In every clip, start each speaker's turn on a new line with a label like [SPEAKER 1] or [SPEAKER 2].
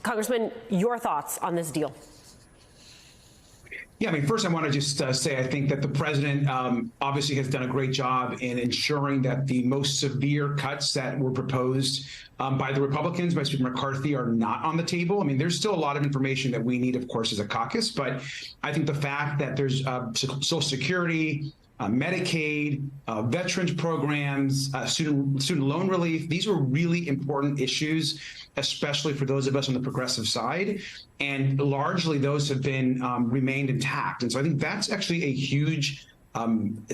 [SPEAKER 1] Congressman, your thoughts on this deal?
[SPEAKER 2] Yeah, I mean, first I want to just say I think that the president obviously has done a great job in ensuring that the most severe cuts that were proposed by the Republicans, by Speaker McCarthy, are not on the table. I mean, there's still a lot of information that we need, of course, as a caucus, but I think the fact that there's Social Security, Medicaid, veterans programs, student loan relief. These are really important issues, especially for those of us on the progressive side. And largely those have been remained intact. And so I think that's actually a huge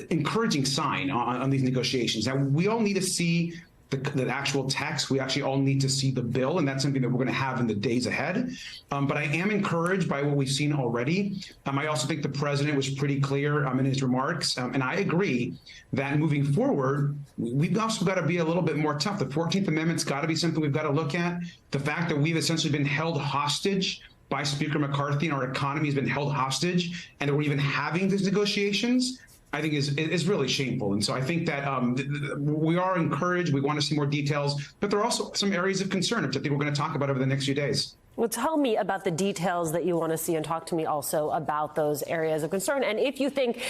[SPEAKER 2] encouraging sign on these negotiations. Now, we all need to see the actual text. We actually all need to see the bill, and that's something that we're going to have in the days ahead. But I am encouraged by what we've seen already. I also think the president was pretty clear in his remarks, and I agree that moving forward, we've also got to be a little bit more tough. The 14th Amendment's got to be something we've got to look at. The fact that we've essentially been held hostage by Speaker McCarthy and our economy has been held hostage, and that we're even having these negotiations, I think is really shameful. And so I think that we are encouraged. We want to see more details, but there are also some areas of concern, which I think we're going to talk about over the next few days.
[SPEAKER 1] Well, tell me about the details that you want to see and talk to me also about those areas of concern. And if you think,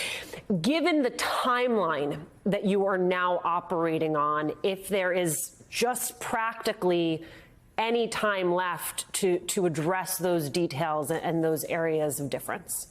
[SPEAKER 1] given the timeline that you are now operating on, if there is just practically any time left to address those details and those areas of difference.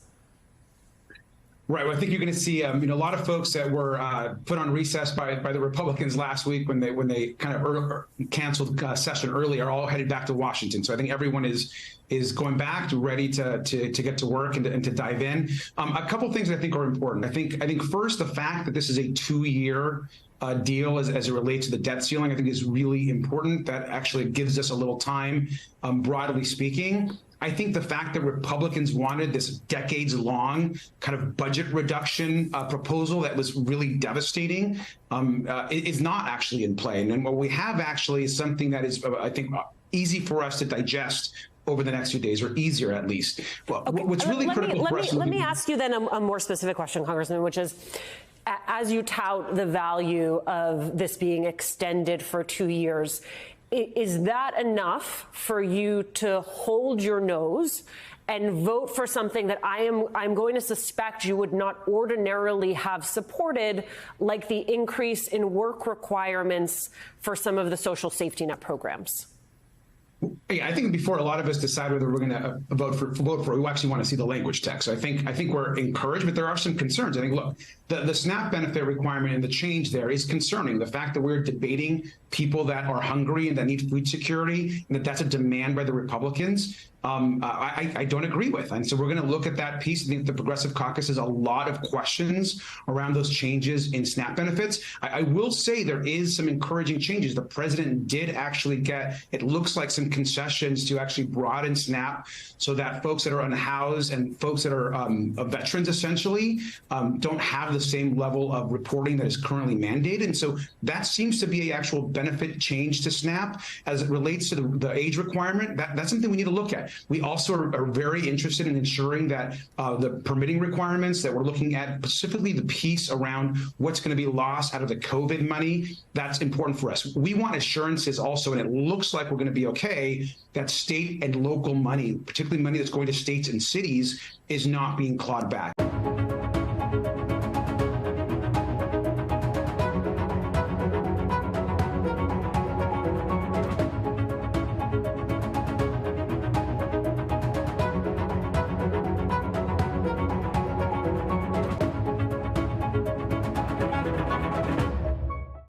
[SPEAKER 2] Right. Well, I think you're going to see, a lot of folks that were put on recess by the Republicans last week when they kind of canceled session early are all headed back to Washington. So I think everyone is going back ready to get to work and to dive in. A couple of things I think are important. I think first, the fact that this is a 2-year deal as it relates to the debt ceiling, I think is really important. That actually gives us a little time, broadly speaking. I think the fact that Republicans wanted this decades-long kind of budget reduction proposal that was really devastating is not actually in play. And what we have actually is something that is, I think, easy for us to digest over the next few days, or easier at least. Well, okay. What's really critical for us... Let
[SPEAKER 1] me ask you then a more specific question, Congressman, which is, as you tout the value of this being extended for 2 years, is that enough for you to hold your nose and vote for something that I'm going to suspect you would not ordinarily have supported, like the increase in work requirements for some of the social safety net programs?
[SPEAKER 2] Yeah, I think before a lot of us decide whether we're going to vote for, we actually want to see the language text. So I think we're encouraged, but there are some concerns. I think, look, the SNAP benefit requirement and the change there is concerning. The fact that we're debating people that are hungry and that need food security, and that's a demand by the Republicans, I don't agree with. And so we're going to look at that piece. I think the Progressive Caucus has a lot of questions around those changes in SNAP benefits. I will say there is some encouraging changes. The president did actually get, it looks like, some concessions to actually broaden SNAP so that folks that are unhoused and folks that are veterans essentially don't have the same level of reporting that is currently mandated. And so that seems to be an actual benefit change to SNAP as it relates to the age requirement. That's something we need to look at. We also are very interested in ensuring that the permitting requirements that we're looking at, specifically the piece around what's going to be lost out of the COVID money, that's important for us. We want assurances also, and it looks like we're going to be okay, that state and local money, particularly money that's going to states and cities, is not being clawed back.